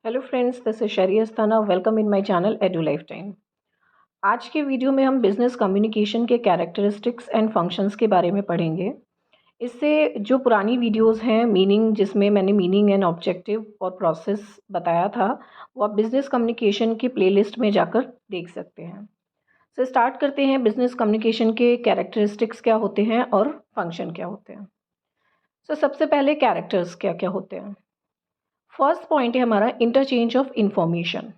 Hello friends, this is शरी Asthana. Welcome in my channel edu life time. आज के video में हम बिजनेस कम्युनिकेशन के कैरेक्टरिस्टिक्स एंड फंक्शंस के बारे में पढ़ेंगे। इससे जो पुरानी वीडियोस हैं मीनिंग, जिसमें मैंने मीनिंग एंड ऑब्जेक्टिव और प्रोसेस बताया था, वो आप बिजनेस कम्युनिकेशन की प्लेलिस्ट में जाकर देख सकते हैं। सो स्टार्ट करते हैं। बिजनेस कम्युनिकेशन के कैरेक्टरिस्टिक्स क्या होते हैं और फंक्शन क्या होते हैं। सबसे पहले कैरेक्टर्स क्या क्या होते हैं। फर्स्ट पॉइंट है हमारा इंटरचेंज ऑफ इंफॉर्मेशन।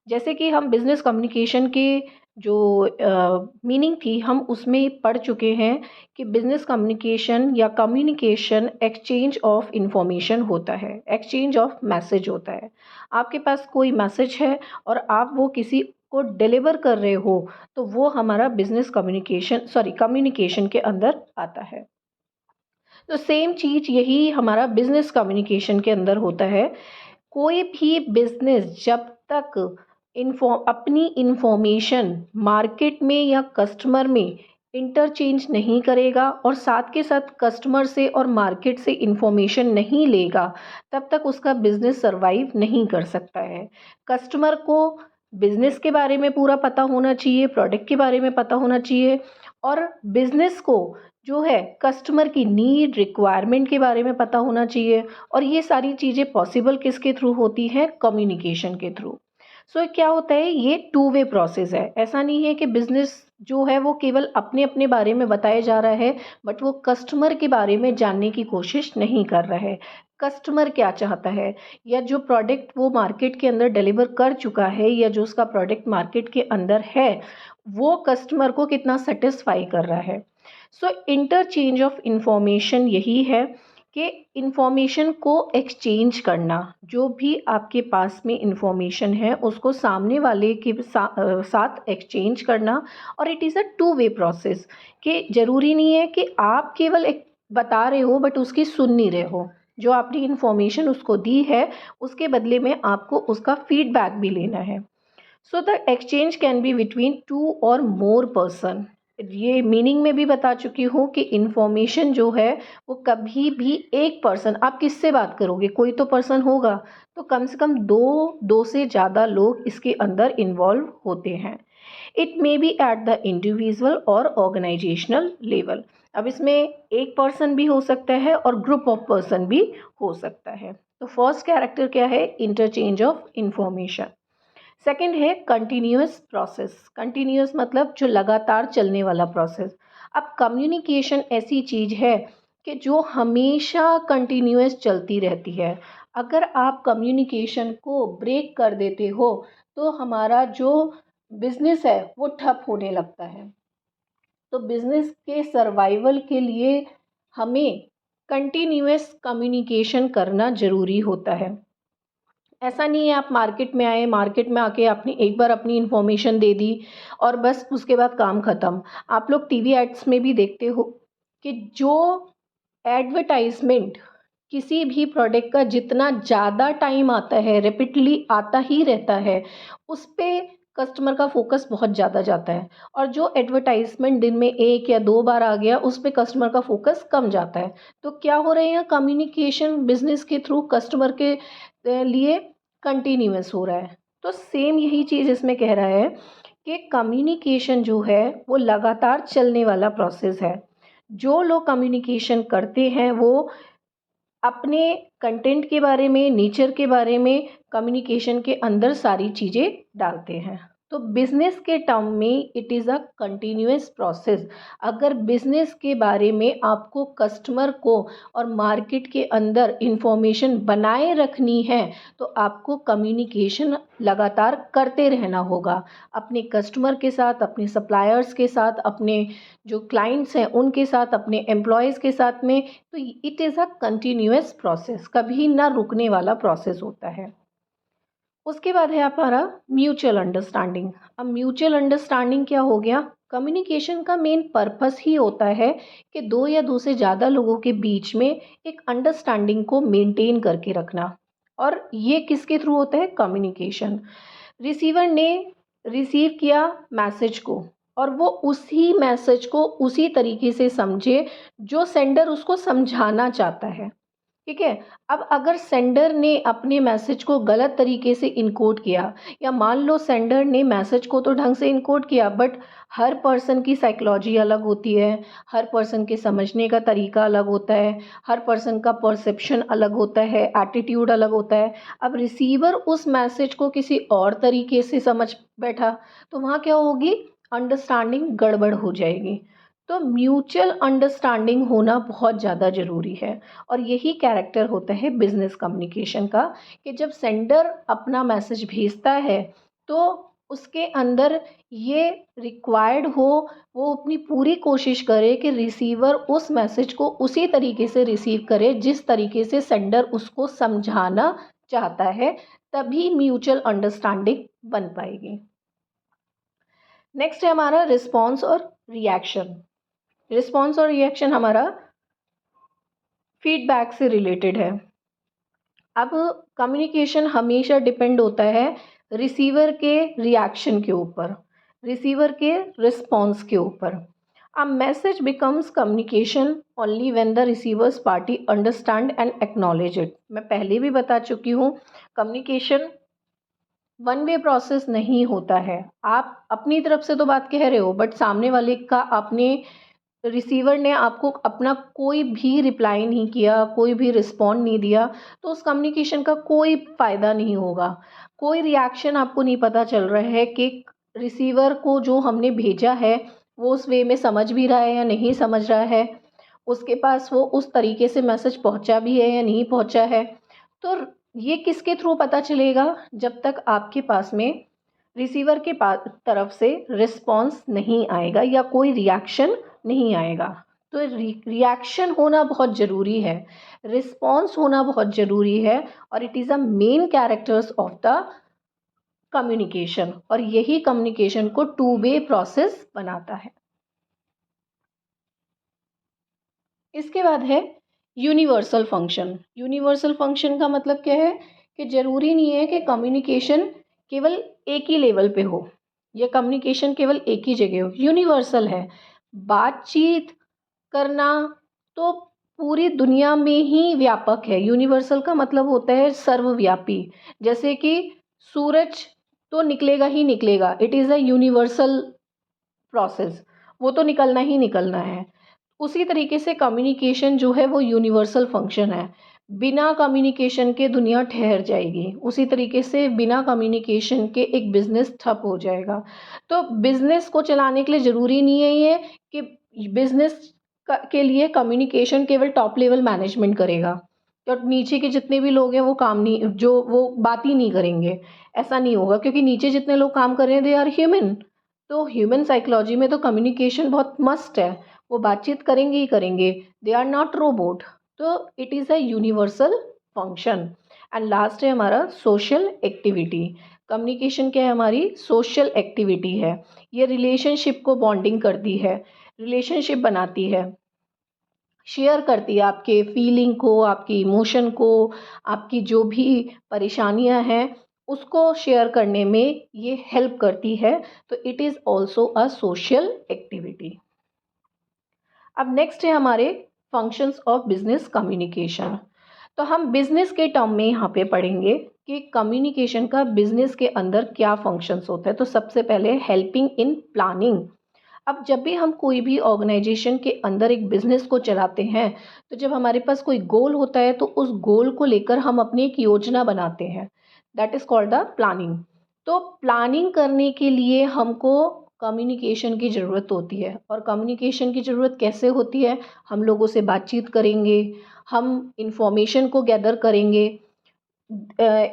जैसे कि हम बिज़नेस कम्युनिकेशन के जो मीनिंग थी हम उसमें पढ़ चुके हैं कि बिज़नेस कम्युनिकेशन या कम्युनिकेशन एक्सचेंज ऑफ इंफॉर्मेशन होता है, एक्सचेंज ऑफ मैसेज होता है। आपके पास कोई मैसेज है और आप वो किसी को डिलीवर कर रहे हो, तो वो हमारा बिज़नेस कम्युनिकेशन के अंदर आता है। तो सेम चीज़ यही हमारा बिज़नेस कम्युनिकेशन के अंदर होता है। कोई भी बिजनेस जब तक अपनी इंफॉर्मेशन मार्केट में या कस्टमर में इंटरचेंज नहीं करेगा और साथ के साथ कस्टमर से और मार्केट से इंफॉर्मेशन नहीं लेगा, तब तक उसका बिजनेस सरवाइव नहीं कर सकता है। कस्टमर को बिजनेस के बारे में पूरा पता होना चाहिए, प्रोडक्ट के बारे में पता होना चाहिए, और बिजनेस को जो है कस्टमर की नीड रिक्वायरमेंट के बारे में पता होना चाहिए। और ये सारी चीज़ें पॉसिबल किसके थ्रू होती हैं? कम्युनिकेशन के थ्रू। क्या होता है, ये टू वे प्रोसेस है। ऐसा नहीं है कि बिजनेस जो है वो केवल अपने अपने बारे में बताया जा रहा है, बट वो कस्टमर के बारे में जानने की कोशिश नहीं कर रहा है। कस्टमर क्या चाहता है, या जो प्रोडक्ट वो मार्केट के अंदर डिलीवर कर चुका है, या जो उसका प्रोडक्ट मार्केट के अंदर है, वो कस्टमर को कितना सेटिस्फाई कर रहा है। इंटरचेंज ऑफ इंफॉर्मेशन यही है कि इंफॉर्मेशन को एक्सचेंज करना। जो भी आपके पास में इंफॉर्मेशन है उसको सामने वाले के साथ एक्सचेंज करना। और it is a two way process, कि ज़रूरी नहीं है कि आप केवल एक बता रहे हो बट उसकी सुन नहीं रहे हो। जो आपने इंफॉर्मेशन उसको दी है, उसके बदले में आपको उसका फीडबैक भी लेना है। The exchange can be between two और मोर पर्सन। ये मीनिंग में भी बता चुकी हूँ कि इंफॉर्मेशन जो है वो कभी भी एक पर्सन, आप किससे बात करोगे, कोई तो पर्सन होगा, तो कम से कम दो से ज़्यादा लोग इसके अंदर इन्वॉल्व होते हैं। It may be at the individual और ऑर्गेनाइजेशनल लेवल। अब इसमें एक पर्सन भी हो सकता है और ग्रुप ऑफ पर्सन भी हो सकता है। तो फर्स्ट कैरेक्टर क्या है? Interchange of information. सेकंड है कंटिन्यूअस प्रोसेस। कंटिन्यूअस मतलब जो लगातार चलने वाला प्रोसेस। अब कम्युनिकेशन ऐसी चीज़ है कि जो हमेशा कंटिन्यूअस चलती रहती है। अगर आप कम्युनिकेशन को ब्रेक कर देते हो तो हमारा जो बिजनेस है वो ठप होने लगता है। तो बिजनेस के सर्वाइवल के लिए हमें कंटिन्यूअस कम्युनिकेशन करना ज़रूरी होता है। ऐसा नहीं है आप मार्केट में आए, मार्केट में आके आपने एक बार अपनी इन्फॉर्मेशन दे दी और बस उसके बाद काम ख़त्म। आप लोग टीवी एड्स में भी देखते हो कि जो एडवर्टाइजमेंट किसी भी प्रोडक्ट का जितना ज़्यादा टाइम आता है, रिपीटली आता ही रहता है, उस पे कस्टमर का फोकस बहुत ज़्यादा जाता है। और जो एडवर्टाइजमेंट दिन में एक या दो बार आ गया, उस पे कस्टमर का फोकस कम जाता है। तो क्या हो रहे हैं, कम्युनिकेशन बिजनेस के थ्रू कस्टमर के लिए कंटिन्यूअस हो रहा है। तो सेम यही चीज़ इसमें कह रहा है कि कम्युनिकेशन जो है वो लगातार चलने वाला प्रोसेस है। जो लोग कम्युनिकेशन करते हैं वो अपने कंटेंट के बारे में, नेचर के बारे में कम्युनिकेशन के अंदर सारी चीज़ें डालते हैं। तो बिजनेस के टर्म में it is a continuous process. अगर बिजनेस के बारे में आपको कस्टमर को और मार्केट के अंदर इंफॉर्मेशन बनाए रखनी है, तो आपको कम्युनिकेशन लगातार करते रहना होगा। अपने कस्टमर के साथ, अपने सप्लायर्स के साथ, अपने जो क्लाइंट्स हैं उनके साथ, अपने एम्प्लॉयज़ के साथ में। तो it is a continuous process, कभी ना रुकने वाला प्रोसेस होता है। उसके बाद है हमारा म्यूचुअल अंडरस्टैंडिंग। अब म्यूचुअल अंडरस्टैंडिंग क्या हो गया? कम्युनिकेशन का मेन पर्पस ही होता है कि दो या दो से ज़्यादा लोगों के बीच में एक अंडरस्टैंडिंग को मेंटेन करके रखना। और ये किसके थ्रू होता है? कम्युनिकेशन। रिसीवर ने रिसीव किया मैसेज को, और वो उसी मैसेज को उसी तरीके से समझे जो सेंडर उसको समझाना चाहता है। ठीक है। अब अगर सेंडर ने अपने मैसेज को गलत तरीके से इनकोड किया, या मान लो सेंडर ने मैसेज को तो ढंग से इनकोड किया, बट हर पर्सन की साइकोलॉजी अलग होती है, हर पर्सन के समझने का तरीका अलग होता है, हर पर्सन का परसेप्शन अलग होता है, एटीट्यूड अलग होता है। अब रिसीवर उस मैसेज को किसी और तरीके से समझ बैठा, तो वहाँ क्या होगी, अंडरस्टैंडिंग गड़बड़ हो जाएगी। तो म्यूचुअल अंडरस्टैंडिंग होना बहुत ज़्यादा ज़रूरी है, और यही कैरेक्टर होता है बिजनेस कम्युनिकेशन का, कि जब सेंडर अपना मैसेज भेजता है तो उसके अंदर ये रिक्वायर्ड हो, वो अपनी पूरी कोशिश करे कि रिसीवर उस मैसेज को उसी तरीके से रिसीव करे जिस तरीके से सेंडर उसको समझाना चाहता है, तभी म्यूचुअल अंडरस्टैंडिंग बन पाएगी। नेक्स्ट है हमारा रिस्पॉन्स और रिएक्शन। रिस्पॉन्स और रिएक्शन हमारा फीडबैक से रिलेटेड है। अब कम्युनिकेशन हमेशा डिपेंड होता है रिसीवर के रिएक्शन के ऊपर, रिसीवर के रिस्पॉन्स के ऊपर। A message becomes communication only when the receiver's party understand and acknowledge it. मैं पहले भी बता चुकी हूँ, कम्युनिकेशन वन वे प्रोसेस नहीं होता है। आप अपनी तरफ से तो बात कह रहे हो, बट सामने वाले का आपने, रिसीवर ने आपको अपना कोई भी रिप्लाई नहीं किया, कोई भी रिस्पॉन्ड नहीं दिया, तो उस कम्युनिकेशन का कोई फ़ायदा नहीं होगा। कोई रिएक्शन आपको नहीं पता चल रहा है कि रिसीवर को जो हमने भेजा है वो उस वे में समझ भी रहा है या नहीं समझ रहा है, उसके पास वो उस तरीके से मैसेज पहुंचा भी है या नहीं पहुंचा है। तो ये किसके थ्रू पता चलेगा, जब तक आपके पास में रिसीवर के पास तरफ से रिस्पॉन्स नहीं आएगा या कोई रिएक्शन नहीं आएगा। तो रिएक्शन होना बहुत ज़रूरी है, रिस्पॉन्स होना बहुत ज़रूरी है, और it is a main characters of the communication, और यही कम्युनिकेशन को टू वे प्रोसेस बनाता है। इसके बाद है यूनिवर्सल फंक्शन। यूनिवर्सल फंक्शन का मतलब क्या है, कि ज़रूरी नहीं है कि कम्युनिकेशन केवल एक ही लेवल पे हो, या कम्युनिकेशन केवल एक ही जगह हो। यूनिवर्सल है, बातचीत करना तो पूरी दुनिया में ही व्यापक है। यूनिवर्सल का मतलब होता है सर्वव्यापी। जैसे कि सूरज तो निकलेगा ही निकलेगा, it is a universal process, वो तो निकलना ही निकलना है। उसी तरीके से कम्युनिकेशन जो है वो यूनिवर्सल फंक्शन है। बिना कम्युनिकेशन के दुनिया ठहर जाएगी, उसी तरीके से बिना कम्युनिकेशन के एक बिज़नेस ठप हो जाएगा। तो बिज़नेस को चलाने के लिए ज़रूरी नहीं है ये कि बिज़नेस के लिए कम्युनिकेशन केवल टॉप लेवल मैनेजमेंट करेगा, और नीचे के जितने भी लोग हैं वो काम नहीं, जो वो बात ही नहीं करेंगे। ऐसा नहीं होगा, क्योंकि नीचे जितने लोग काम कर रहे हैं दे आर ह्यूमन। तो ह्यूमन साइकोलॉजी में तो कम्युनिकेशन बहुत मस्ट है, वो बातचीत करेंगे ही करेंगे, दे आर नॉट रोबोट। तो it is a universal function. And last है हमारा सोशल एक्टिविटी। कम्युनिकेशन क्या है, हमारी सोशल एक्टिविटी है। ये रिलेशनशिप को बॉन्डिंग करती है, रिलेशनशिप बनाती है, शेयर करती है आपके फीलिंग को, आपकी इमोशन को, आपकी जो भी परेशानियां हैं उसको शेयर करने में ये हेल्प करती है। तो it is also a social activity. अब नेक्स्ट है हमारे फंक्शंस ऑफ बिजनेस कम्युनिकेशन। तो हम बिजनेस के टर्म में यहाँ पे पढ़ेंगे कि कम्युनिकेशन का बिजनेस के अंदर क्या फंक्शंस होते हैं। तो सबसे पहले हेल्पिंग इन प्लानिंग। अब जब भी हम कोई भी ऑर्गेनाइजेशन के अंदर एक बिजनेस को चलाते हैं, तो जब हमारे पास कोई गोल होता है तो उस गोल को लेकर हम अपनी एक योजना बनाते हैं, that is called the planning. तो प्लानिंग करने के लिए हमको कम्युनिकेशन की ज़रूरत होती है। और कम्युनिकेशन की ज़रूरत कैसे होती है, हम लोगों से बातचीत करेंगे, हम इंफॉर्मेशन को गैदर करेंगे,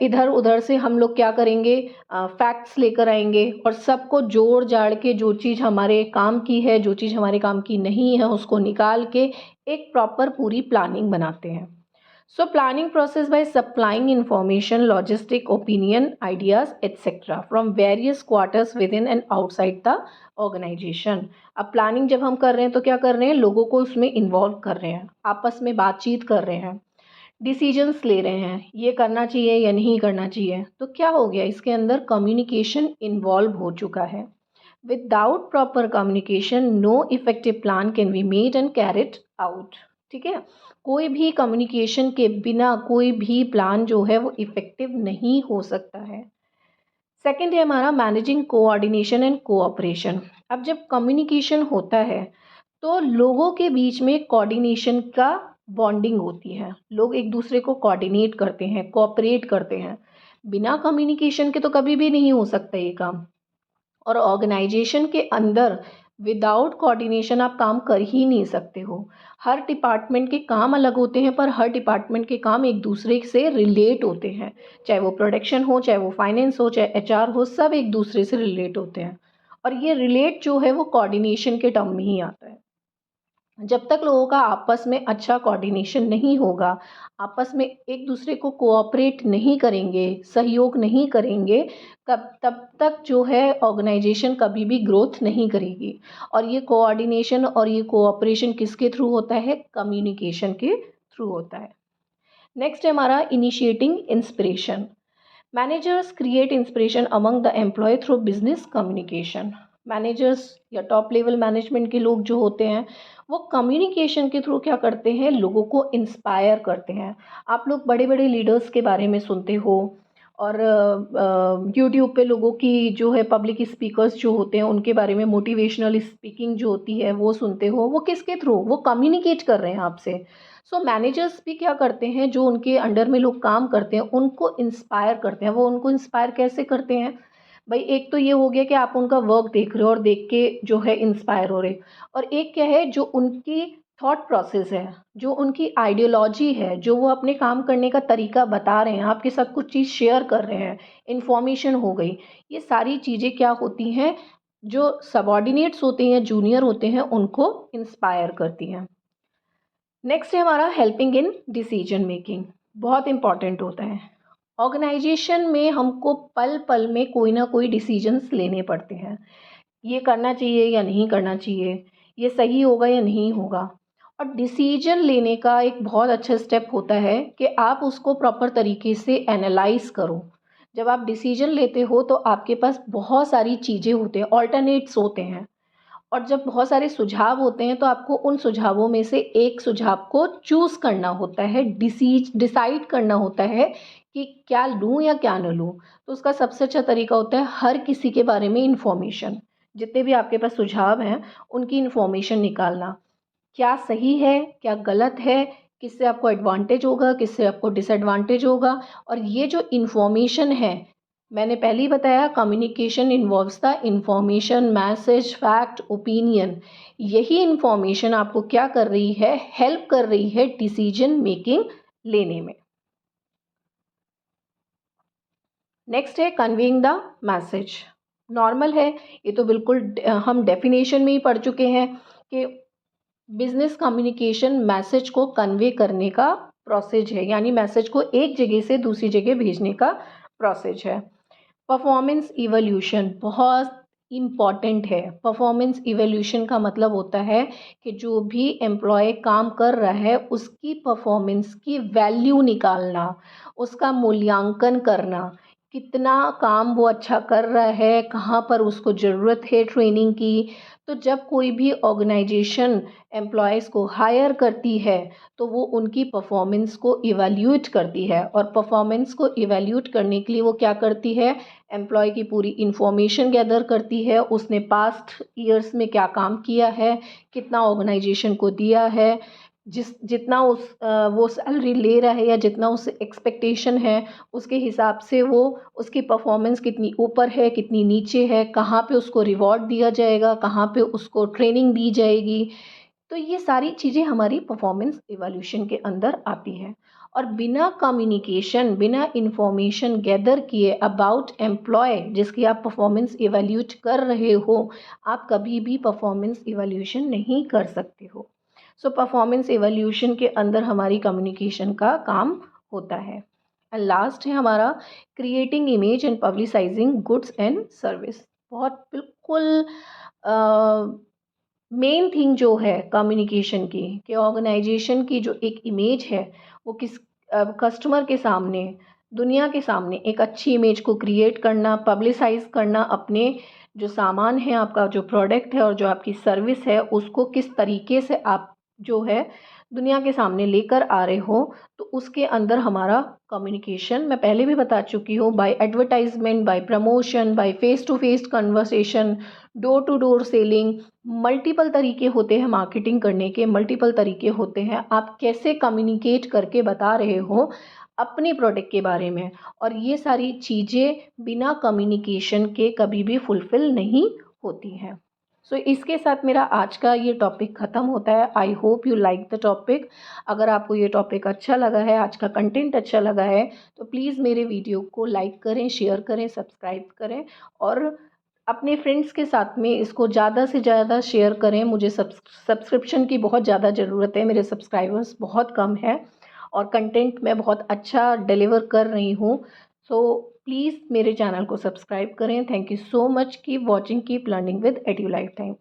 इधर उधर से हम लोग क्या करेंगे, फैक्ट्स लेकर आएंगे, और सबको जोड़ जाड़ के जो चीज़ हमारे काम की है, जो चीज़ हमारे काम की नहीं है, उसको निकाल के एक प्रॉपर पूरी प्लानिंग बनाते हैं। So planning process by supplying information, logistic, opinion, ideas etcetera from various quarters within and outside the organisation. अब प्लानिंग जब हम कर रहे हैं तो क्या कर रहे हैं, लोगों को उसमें इन्वॉल्व कर रहे हैं, आपस में बातचीत कर रहे हैं, डिसीजंस ले रहे हैं, ये करना चाहिए या नहीं करना चाहिए। तो क्या हो गया, इसके अंदर कम्युनिकेशन इन्वॉल्व हो चुका है। Without proper communication no effective plan can be made and carried out. ठीक है। कोई भी कम्युनिकेशन के बिना कोई भी प्लान जो है वो इफ़ेक्टिव नहीं हो सकता है। सेकंड है हमारा मैनेजिंग कोऑर्डिनेशन एंड कोऑपरेशन। अब जब कम्युनिकेशन होता है तो लोगों के बीच में कोऑर्डिनेशन का बॉन्डिंग होती है, लोग एक दूसरे को कोऑर्डिनेट करते हैं, कोऑपरेट करते हैं। बिना कम्युनिकेशन के तो कभी भी नहीं हो सकता ये काम। और ऑर्गेनाइजेशन के अंदर विदाउट कोऑर्डिनेशन आप काम कर ही नहीं सकते हो। हर डिपार्टमेंट के काम अलग होते हैं, पर हर डिपार्टमेंट के काम एक दूसरे से रिलेट होते हैं। चाहे वो प्रोडक्शन हो, चाहे वो फाइनेंस हो, चाहे एचआर हो, सब एक दूसरे से रिलेट होते हैं। और ये रिलेट जो है वो कोऑर्डिनेशन के टर्म में ही आता है। जब तक लोगों का आपस में अच्छा कोऑर्डिनेशन नहीं होगा, आपस में एक दूसरे को कोऑपरेट नहीं करेंगे, सहयोग नहीं करेंगे, तब तक जो है ऑर्गेनाइजेशन कभी भी ग्रोथ नहीं करेगी। और ये कोऑर्डिनेशन और ये कोऑपरेशन किसके थ्रू होता है? कम्युनिकेशन के थ्रू होता है। नेक्स्ट है हमारा initiating inspiration. Managers create inspiration among the employee through business communication. Managers या टॉप लेवल मैनेजमेंट के लोग जो होते हैं वो कम्युनिकेशन के थ्रू क्या करते हैं? लोगों को इंस्पायर करते हैं। आप लोग बड़े बड़े लीडर्स के बारे में सुनते हो, और यूट्यूब पे लोगों की जो है पब्लिक स्पीकर्स जो होते हैं उनके बारे में मोटिवेशनल स्पीकिंग जो होती है वो सुनते हो। वो किसके थ्रू? वो कम्युनिकेट कर रहे हैं आपसे। सो मैनेजर्स भी क्या करते हैं? जो उनके अंडर में लोग काम करते हैं उनको इंस्पायर करते हैं। वो उनको इंस्पायर कैसे करते हैं भाई? एक तो ये हो गया कि आप उनका वर्क देख रहे हो और देख के जो है इंस्पायर हो रहे, और एक क्या है, जो उनकी थॉट प्रोसेस है, जो उनकी आइडियोलॉजी है, जो वो अपने काम करने का तरीका बता रहे हैं, आपके साथ कुछ चीज़ शेयर कर रहे हैं, इन्फॉर्मेशन हो गई, ये सारी चीज़ें क्या होती हैं? जो सबॉर्डिनेट्स होते हैं, जूनियर होते हैं, उनको इंस्पायर करती हैं। नेक्स्ट है हमारा हेल्पिंग इन डिसीजन मेकिंग। बहुत इंपॉर्टेंट होता है। ऑर्गेनाइजेशन में हमको पल पल में कोई ना कोई डिसीजंस लेने पड़ते हैं। ये करना चाहिए या नहीं करना चाहिए, ये सही होगा या नहीं होगा। और डिसीजन लेने का एक बहुत अच्छा स्टेप होता है कि आप उसको प्रॉपर तरीके से एनालाइज करो। जब आप डिसीजन लेते हो तो आपके पास बहुत सारी चीज़ें होते हैं, ऑल्टरनेट्स होते हैं। और जब बहुत सारे सुझाव होते हैं तो आपको उन सुझावों में से एक सुझाव को चूज़ करना होता है, डिसाइड करना होता है कि क्या लूँ या क्या न लूँ। तो उसका सबसे अच्छा तरीका होता है हर किसी के बारे में इन्फॉर्मेशन, जितने भी आपके पास सुझाव हैं उनकी इन्फॉर्मेशन निकालना। क्या सही है, क्या गलत है, किससे आपको एडवांटेज होगा, किससे आपको डिसएडवांटेज होगा। और ये जो इन्फॉर्मेशन है, मैंने पहले ही बताया, communication involves the information, message, fact, opinion. यही इन्फॉर्मेशन आपको क्या कर रही है? हेल्प कर रही है डिसीजन मेकिंग लेने में। नेक्स्ट है कन्वेइंग द मैसेज। नॉर्मल है, ये तो बिल्कुल हम डेफिनेशन में ही पढ़ चुके हैं कि बिजनेस कम्युनिकेशन मैसेज को कन्वे करने का प्रोसेस है, यानी मैसेज को एक जगह से दूसरी जगह भेजने का प्रोसेस है। परफॉर्मेंस इवोल्यूशन बहुत इम्पॉर्टेंट है। परफॉर्मेंस इवोल्यूशन का मतलब होता है कि जो भी एम्प्लॉय काम कर रहा है उसकी परफॉर्मेंस की वैल्यू निकालना, उसका मूल्यांकन करना, कितना काम वो अच्छा कर रहा है, कहाँ पर उसको ज़रूरत है ट्रेनिंग की। तो जब कोई भी ऑर्गेनाइजेशन एम्प्लॉयज़ को हायर करती है तो वो उनकी परफॉर्मेंस को इवैल्यूएट करती है, और परफॉर्मेंस को इवैल्यूएट करने के लिए वो क्या करती है? एम्प्लॉय की पूरी इन्फॉर्मेशन गैदर करती है, उसने पास्ट ईयर्स में क्या काम किया है, कितना ऑर्गेनाइजेशन को दिया है, जितना वो सैलरी ले रहा है या जितना उससे एक्सपेक्टेशन है, उसके हिसाब से वो उसकी परफॉर्मेंस कितनी ऊपर है, कितनी नीचे है, कहाँ पे उसको रिवॉर्ड दिया जाएगा, कहाँ पे उसको ट्रेनिंग दी जाएगी। तो ये सारी चीज़ें हमारी परफॉर्मेंस इवैल्यूएशन के अंदर आती हैं। और बिना कम्युनिकेशन, बिना इंफॉर्मेशन गैदर किए अबाउट एम्प्लॉय जिसकी आप परफॉर्मेंस इवैल्यूएट कर रहे हो, आप कभी भी परफॉर्मेंस इवैल्यूएशन नहीं कर सकते हो। सो परफॉर्मेंस इवैल्यूएशन के अंदर हमारी कम्युनिकेशन का काम होता है। एंड लास्ट है हमारा creating image and पब्लिसाइजिंग goods and service. बहुत बिल्कुल मेन थिंग जो है कम्युनिकेशन की, कि ऑर्गेनाइजेशन की जो एक इमेज है वो किस कस्टमर के सामने, दुनिया के सामने एक अच्छी इमेज को क्रिएट करना, पब्लिसाइज करना, अपने जो सामान है, आपका जो प्रोडक्ट है और जो आपकी सर्विस है, उसको किस तरीके से आप जो है दुनिया के सामने लेकर आ रहे हो, तो उसके अंदर हमारा कम्युनिकेशन, मैं पहले भी बता चुकी हूँ, by advertisement, by promotion, by face to face conversation, door to door selling, multiple तरीके होते हैं मार्केटिंग करने के, मल्टीपल तरीके होते हैं। आप कैसे कम्युनिकेट करके बता रहे हो अपने प्रोडक्ट के बारे में, और ये सारी चीज़ें बिना कम्युनिकेशन के कभी भी फुलफ़िल नहीं होती हैं। सो इसके साथ मेरा आज का ये टॉपिक ख़त्म होता है। I hope you like the topic. अगर आपको ये टॉपिक अच्छा लगा है, आज का कंटेंट अच्छा लगा है, तो प्लीज़ मेरे वीडियो को लाइक करें, शेयर करें, सब्सक्राइब करें और अपने फ्रेंड्स के साथ में इसको ज़्यादा से ज़्यादा शेयर करें। मुझे सब्सक्रिप्शन की बहुत ज़्यादा ज़रूरत है, मेरे सब्सक्राइबर्स बहुत कम हैं और कंटेंट मैं बहुत अच्छा डिलीवर कर रही हूँ। सो प्लीज़ मेरे चैनल को सब्सक्राइब करें। Thank you so much. Keep watching, keep learning with edu life time.